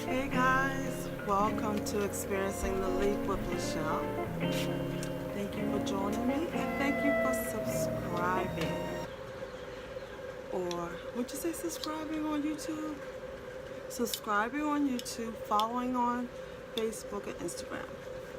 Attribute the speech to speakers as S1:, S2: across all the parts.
S1: Hey guys, welcome to Experiencing the Leap with Lechele. Thank you for joining me and thank you for subscribing. Or would you say subscribing on YouTube? Subscribing on YouTube, following on Facebook and Instagram.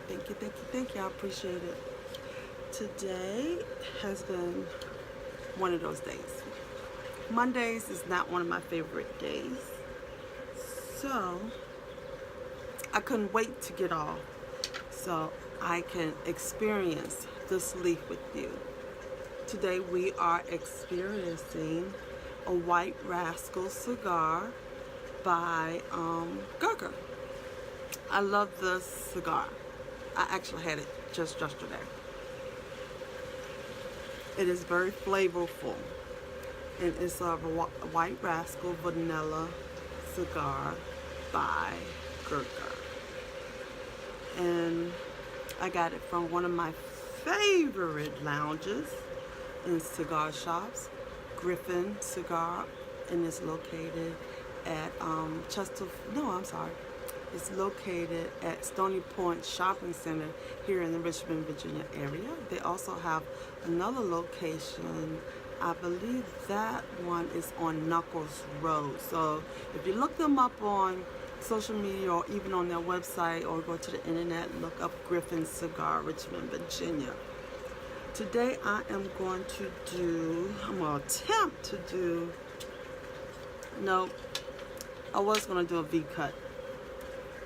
S1: Thank you, thank you, thank you. I appreciate it. Today has been one of those days. Mondays is not one of my favorite days. So I couldn't wait to get off so I can experience this leaf with you. Today we are experiencing a White Rascal cigar by Gurkha. I love this cigar. I actually had it just yesterday. It is very flavorful, and it's a White Rascal vanilla cigar by Gurkha. And I got it from one of my favorite lounges and cigar shops, Griffin Cigar, and it's located at it's located at Stony Point Shopping Center here in the Richmond, Virginia area. They also have another location. I believe that one is on Knuckles Road. So if you look them up on social media or even on their website or go to the internet, look up Griffin Cigar, Richmond, Virginia. Today I'm going to attempt to do, no, I was going to do a V-cut.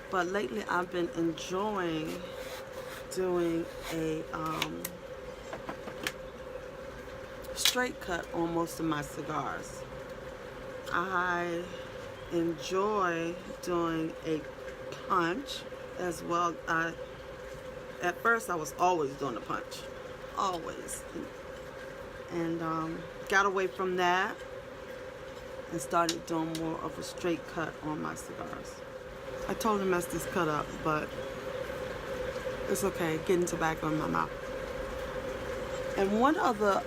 S1: But lately I've been enjoying doing a straight cut on most of my cigars. I enjoy doing a punch as well. At first I was always doing a punch, always, and got away from that and started doing more of a straight cut on my cigars. I totally messed this cut up, but it's okay, getting tobacco in my mouth. And one of the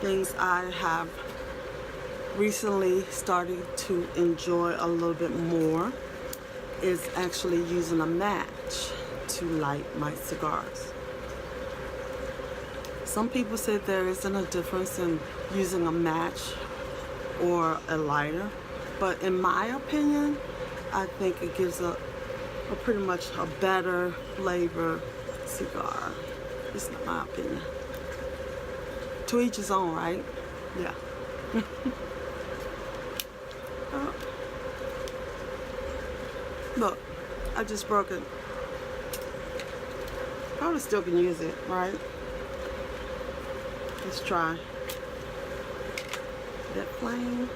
S1: things I have recently started to enjoy a little bit more is actually using a match to light my cigars. Some people say there isn't a difference in using a match or a lighter, but in my opinion, I think it gives a pretty much a better flavor cigar. It's not my opinion. To each his own, right? Yeah. Look, I just broke it. Probably still can use it, right? Let's try. That flame.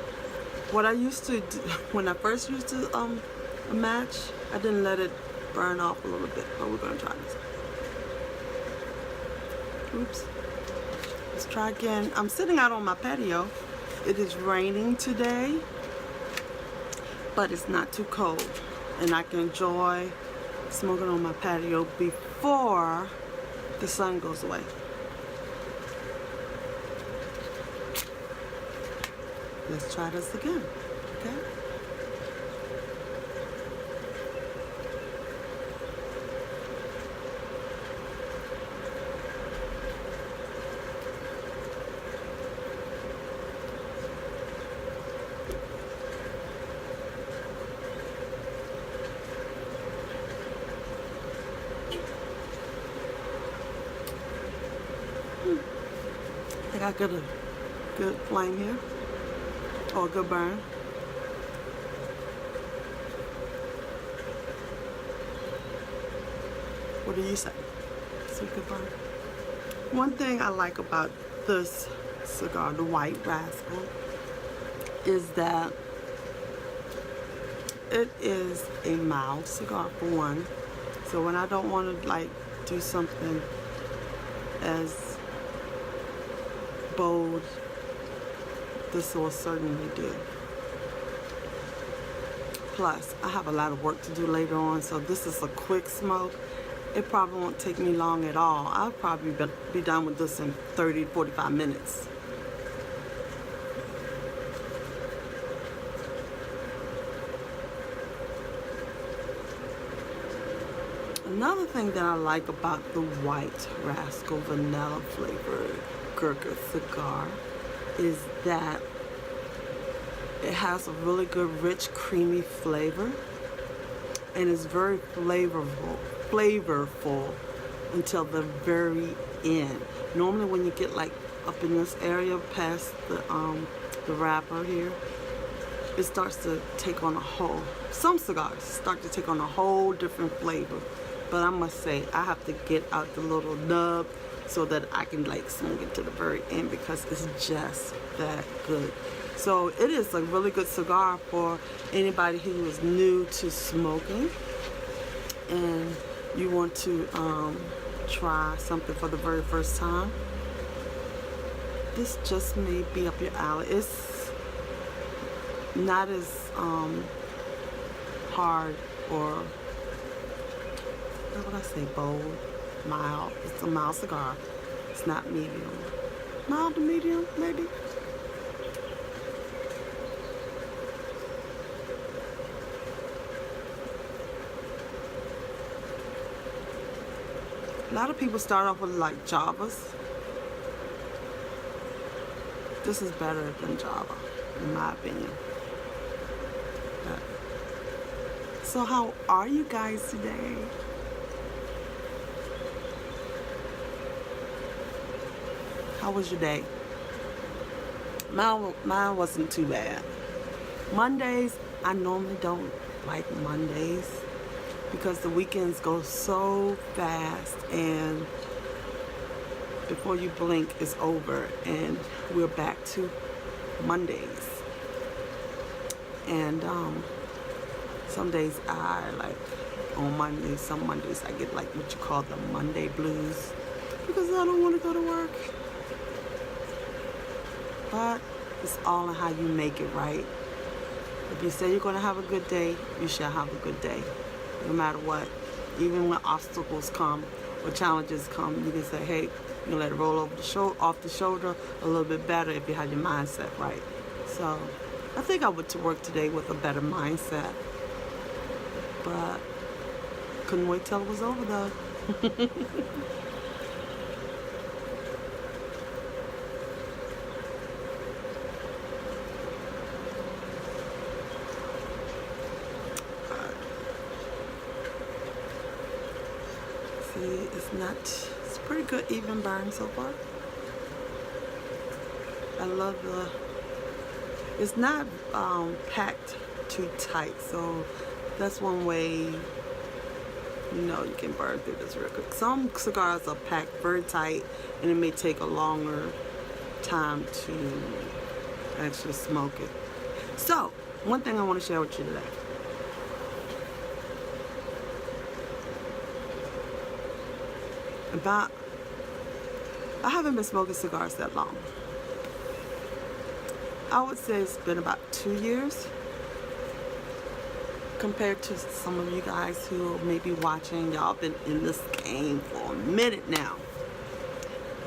S1: What I used to do, when I first used to a match, I didn't let it burn off a little bit, but we're gonna try this. Oops. Let's try again. I'm sitting out on my patio. It is raining today, but it's not too cold, and I can enjoy smoking on my patio before the sun goes away. Let's try this again, okay? I think I got a good flame here. Or a good burn. What do you say? It's a good burn. One thing I like about this cigar, the White Rascal, is that it is a mild cigar for one. So when I don't want to like do something as bold, this will certainly do. Plus, I have a lot of work to do later on, so this is a quick smoke. It probably won't take me long at all. I'll probably be done with this in 30 to 45 minutes. Another thing that I like about the White Rascal vanilla flavored Gurkha cigar is that it has a really good, rich, creamy flavor, and it's very flavorful until the very end. Normally, when you get like up in this area past the wrapper here, it starts to take on a whole. Some cigars start to take on a whole different flavor, but I must say I have to get out the little nub so that I can like smoke it to the very end because it's just that good. So it is a really good cigar for anybody who is new to smoking and you want to try something for the very first time. This just may be up your alley. It's not as hard or what would I say, bold, mild. It's a mild cigar. It's not medium. Mild to medium, maybe. A lot of people start off with like Javas. This is better than Java, in my opinion. So how are you guys today? How was your day? Mine wasn't too bad. Mondays, I normally don't like Mondays because the weekends go so fast and before you blink it's over and we're back to Mondays. And some days I like on Mondays, some Mondays I get like what you call the Monday blues because I don't want to go to work. But it's all in how you make it, right? If you say you're going to have a good day, you shall have a good day. No matter what. Even when obstacles come or challenges come, you can say, hey, you let it roll over off the shoulder a little bit better if you have your mindset right. So I think I went to work today with a better mindset. But couldn't wait till it was over though. It's pretty good even burn so far. I love it's not packed too tight, so that's one way you can burn through this real quick. Some cigars are packed very tight and it may take a longer time to actually smoke it. So one thing I want to share with you today. I haven't been smoking cigars that long. I would say it's been about 2 years compared to some of you guys who may be watching. Y'all been in this game for a minute now.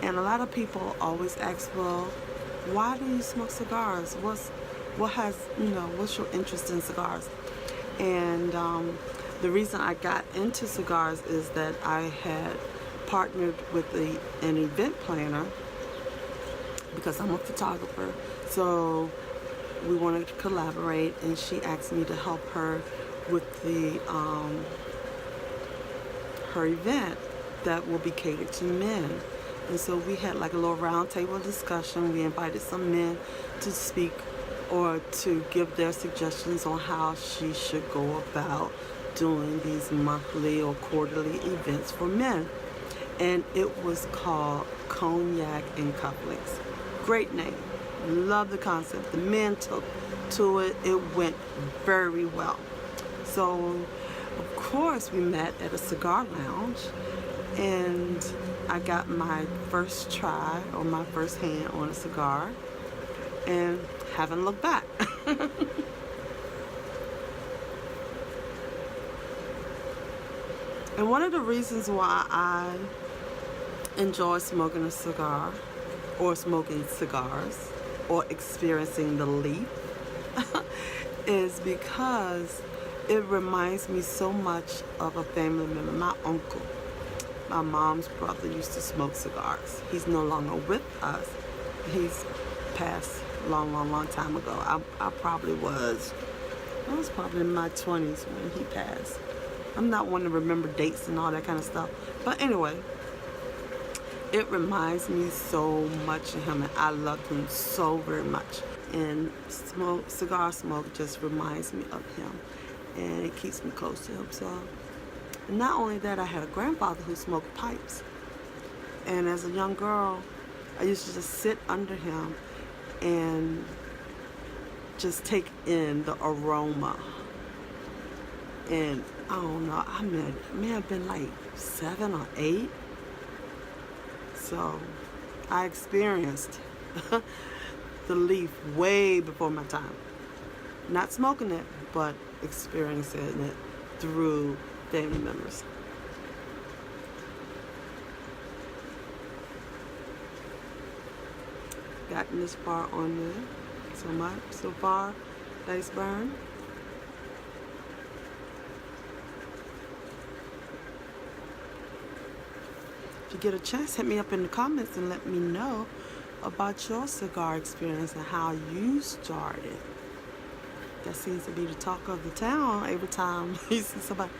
S1: And a lot of people always ask, well, why do you smoke cigars? What's your interest in cigars? And the reason I got into cigars is that I had partnered with an event planner because I'm a photographer, so we wanted to collaborate, and she asked me to help her with the her event that will be catered to men. And so we had like a little round table discussion. We invited some men to speak or to give their suggestions on how she should go about doing these monthly or quarterly events for men. And it was called Cognac and Cufflinks. Great name. Love the concept. The men took to it. It went very well. So, of course, we met at a cigar lounge, and I got my first try or my first hand on a cigar, and haven't looked back. And one of the reasons why I enjoy smoking a cigar or smoking cigars or experiencing the leaf is because It reminds me so much of a family member, my uncle. My mom's brother used to smoke cigars. He's no longer with us. He's passed a long time ago. I was probably in my 20s when he passed. I'm not one to remember dates and all that kind of stuff. But anyway, it reminds me so much of him, and I love him so very much. And cigar smoke just reminds me of him, and it keeps me close to him. So, and not only that, I had a grandfather who smoked pipes, and as a young girl, I used to just sit under him and just take in the aroma. And I don't know, I may have been like 7 or 8. So I experienced the leaf way before my time. Not smoking it, but experiencing it through family members. Gotten this far on there. So far, nice burn. If you get a chance, hit me up in the comments and let me know about your cigar experience and how you started. That seems to be the talk of the town every time you see somebody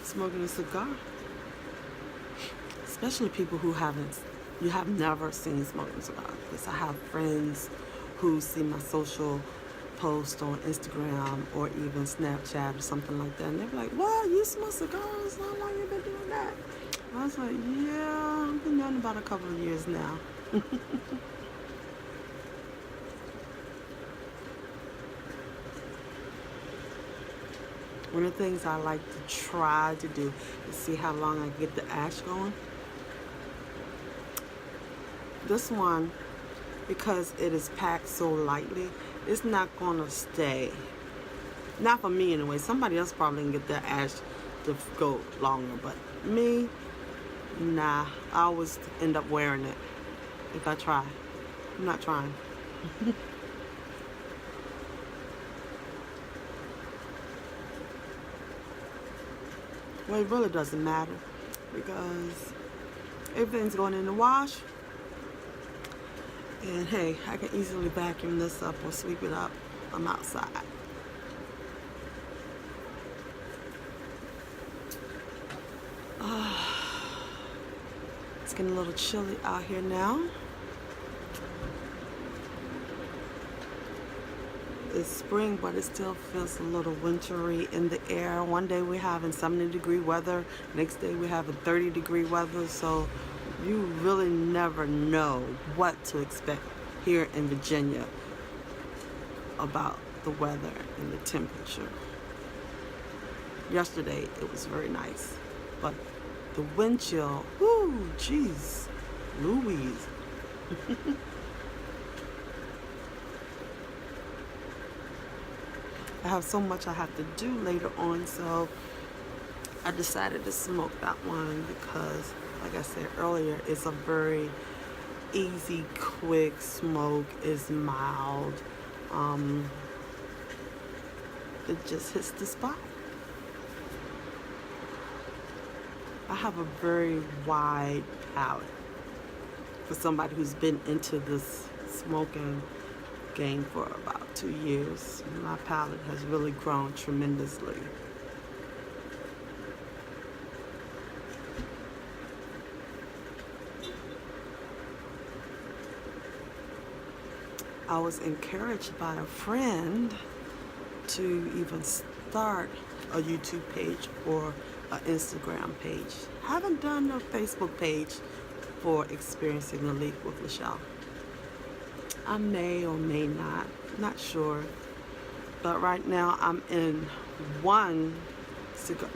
S1: smoking a cigar. Especially people who you have never seen smoking cigars. Because I have friends who see my social post on Instagram or even Snapchat or something like that, and they're like, "What? You smoke cigars? How long you been doing that?" I was like, "Yeah, I've been doing it about a couple of years now." One of the things I like to try to do is see how long I can get the ash going. This one, because it is packed so lightly, it's not going to stay. Not for me anyway. Somebody else probably can get their ash to go longer, but me, nah. I always end up wearing it if I try. I'm not trying. Well, it really doesn't matter because everything's going in the wash. And hey, I can easily vacuum this up or sweep it up. I'm outside. It's getting a little chilly out here now. It's spring, but it still feels a little wintry in the air. One day we're having 70-degree weather. Next day we're having 30-degree weather. So you really never know what to expect here in Virginia about the weather and the temperature. Yesterday it was very nice, but the wind chill, whoo, jeez, Louise. I have so much I have to do later on, so I decided to smoke that one because, like I said earlier, it's a very easy, quick smoke. It's mild. It just hits the spot. I have a very wide palate for somebody who's been into this smoking game for about 2 years. My palate has really grown tremendously. I was encouraged by a friend to even start a YouTube page or an Instagram page. Haven't done a Facebook page for Experiencing the Leaf with Lechele. I may or may not sure. But right now I'm in one cigar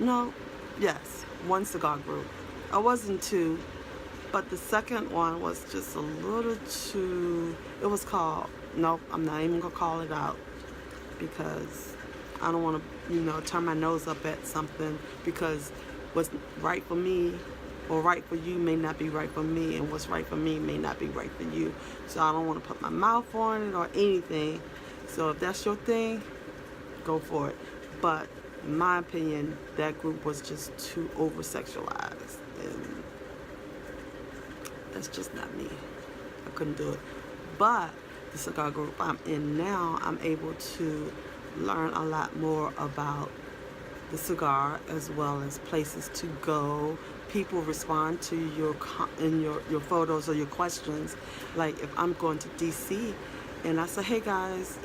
S1: group. I was in 2, but the second one was just a little too, it was called, nope, I'm not even gonna call it out because I don't want to, turn my nose up at something, because what's right for me or right for you may not be right for me, and what's right for me may not be right for you. So I don't want to put my mouth on it or anything. So if that's your thing, go for it. But In my opinion, that group was just too over sexualized, and that's just not me. I couldn't do it. But the cigar group I'm in now, I'm able to learn a lot more about the cigar, as well as places to go. People respond to your photos or your questions. Like if I'm going to DC and I say, hey guys,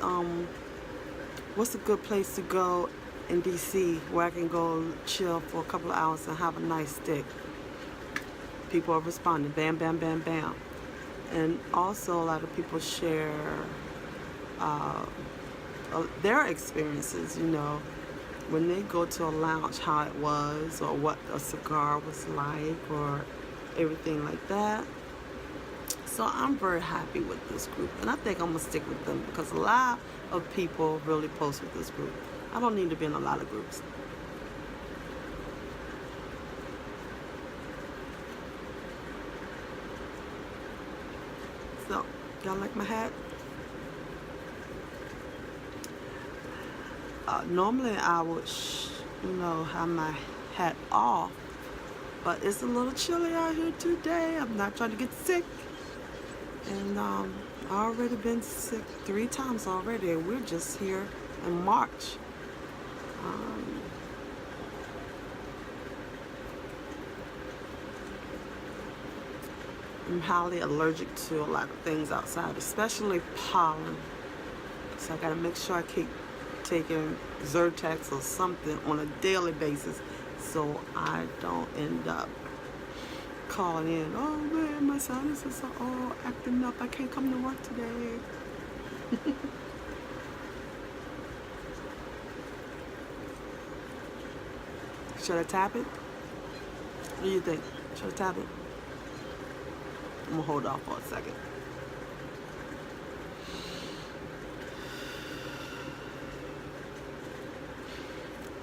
S1: what's a good place to go in DC where I can go chill for a couple of hours and have a nice stick? People are responding, bam, bam, bam, bam. And also a lot of people share their experiences, when they go to a lounge, how it was, or what a cigar was like, or everything like that. So I'm very happy with this group, and I think I'm gonna stick with them because a lot of people really post with this group. I don't need to be in a lot of groups. So, y'all like my hat? Normally I would, have my hat off, but it's a little chilly out here today. I'm not trying to get sick, and I've already been sick 3 times already. We're just here in March. I'm highly allergic to a lot of things outside, especially pollen. So I gotta make sure I keep taking Zyrtex or something on a daily basis so I don't end up calling in, oh man, my sinuses are all acting up, I can't come to work today. Should I tap it? What do you think? Should I tap it? I'm gonna hold off for a second.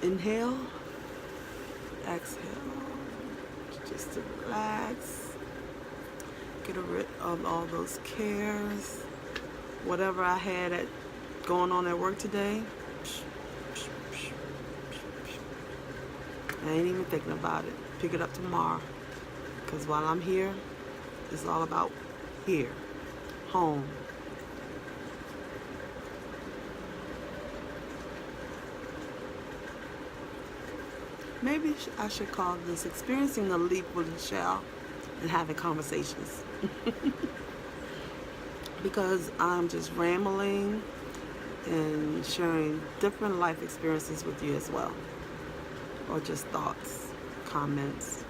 S1: Inhale, exhale, just to relax, get rid of all those cares, whatever I had going on at work today. I ain't even thinking about it. Pick it up tomorrow, because while I'm here, it's all about here, home. Maybe I should call this experiencing a leap with Lechele and having conversations. Because I'm just rambling and sharing different life experiences with you as well. Or just thoughts, comments,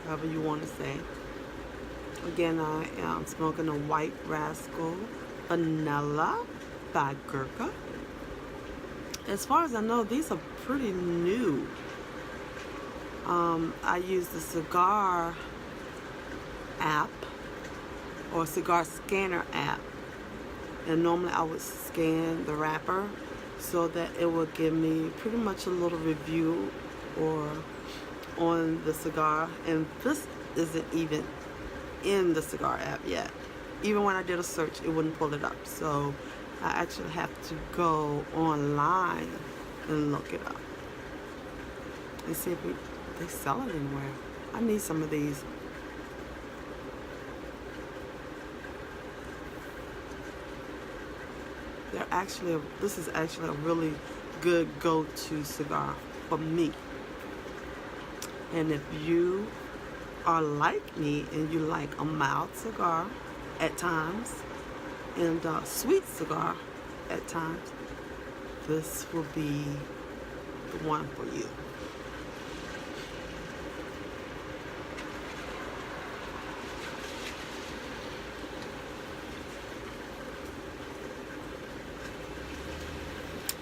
S1: however you want to say. Again, I am smoking a White Rascal Vanilla by Gurkha. As far as I know, these are pretty new. I use the cigar app or cigar scanner app, and normally I would scan the wrapper so that it would give me pretty much a little review or on the cigar, and this isn't even in the cigar app yet. Even when I did a search, it wouldn't pull it up, so I actually have to go online and look it up and see if they sell it anywhere. I need some of these. This is actually a really good go-to cigar for me. And if you are like me and you like a mild cigar at times and a sweet cigar at times, this will be the one for you.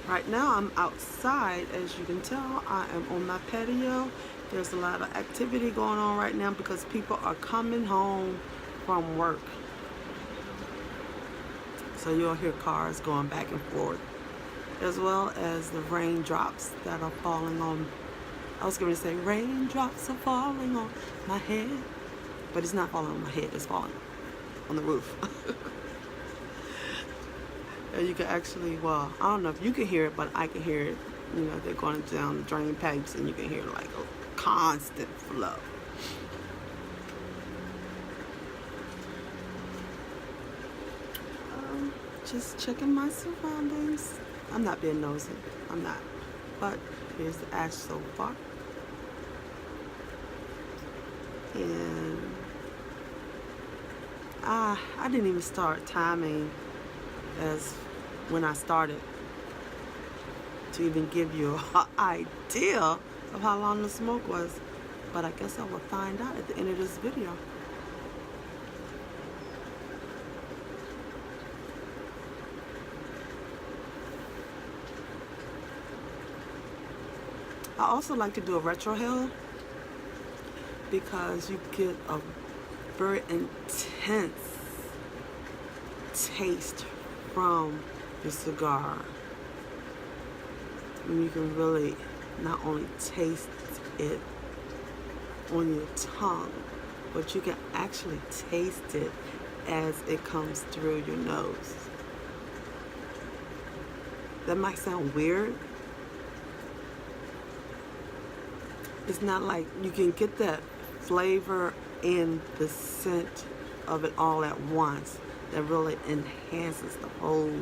S1: Right now I'm outside. As you can tell, I am on my patio. There's a lot of activity going on right now because people are coming home from work. So you'll hear cars going back and forth, as well as the raindrops that are falling on. I was going to say raindrops are falling on my head, but it's not falling on my head, it's falling on the roof. And you can actually, well, I don't know if you can hear it, but I can hear it You know, they're going down the drain pipes, and you can hear like a constant flow. Just checking my surroundings. I'm not being nosy. I'm not. But here's the ash so far. And I didn't even start timing as when I started to even give you an idea of how long the smoke was. But I guess I will find out at the end of this video. I also like to do a retrohale because you get a very intense taste from the cigar. And you can really not only taste it on your tongue, but you can actually taste it as it comes through your nose. That might sound weird. It's not like you can get that flavor and the scent of it all at once. That really enhances the whole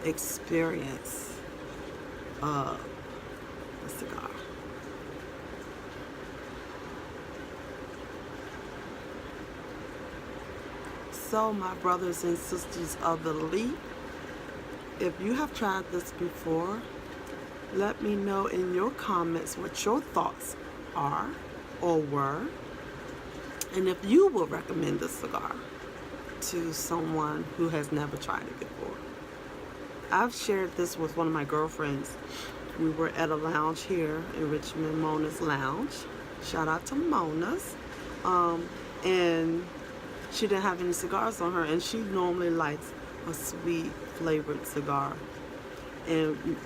S1: experience of a cigar. So, my brothers and sisters of the Leaf, if you have tried this before, let me know in your comments what your thoughts are or were, and if you will recommend this cigar to someone who has never tried it before. I've shared this with one of my girlfriends. We were at a lounge here in Richmond, Mona's Lounge. Shout out to Mona's. And she didn't have any cigars on her, and she normally likes a sweet flavored cigar. And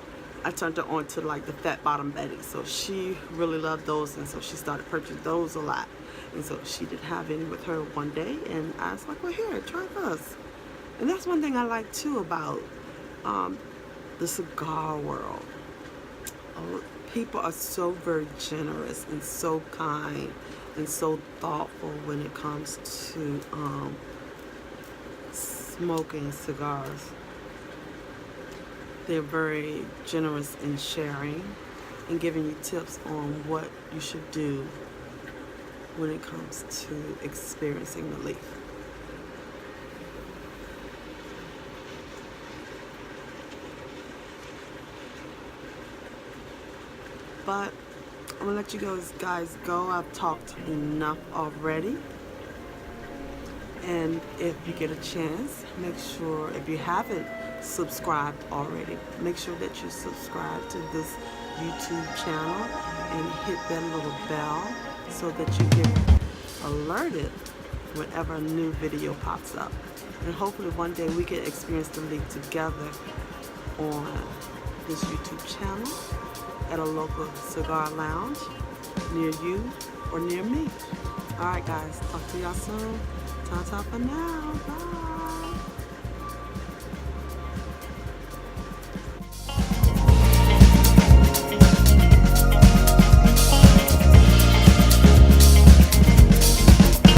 S1: I turned her on to like the Fat Bottom Betty, so she really loved those, and so she started purchasing those a lot. And so she didn't have any with her one day, and I was like, well, here, try this. And that's one thing I like too about the cigar world. People are so very generous and so kind and so thoughtful when it comes to smoking cigars. They're very generous in sharing and giving you tips on what you should do when it comes to experiencing the leaf. But I'm gonna let you guys go. I've talked enough already. And if you get a chance, make sure, if you haven't subscribed already, make sure that you subscribe to this YouTube channel and hit that little bell so that you get alerted whenever a new video pops up. And hopefully one day we can experience the leaf together on this YouTube channel at a local cigar lounge near you or near me. Alright guys, talk to y'all soon. Ta-ta for now. Bye.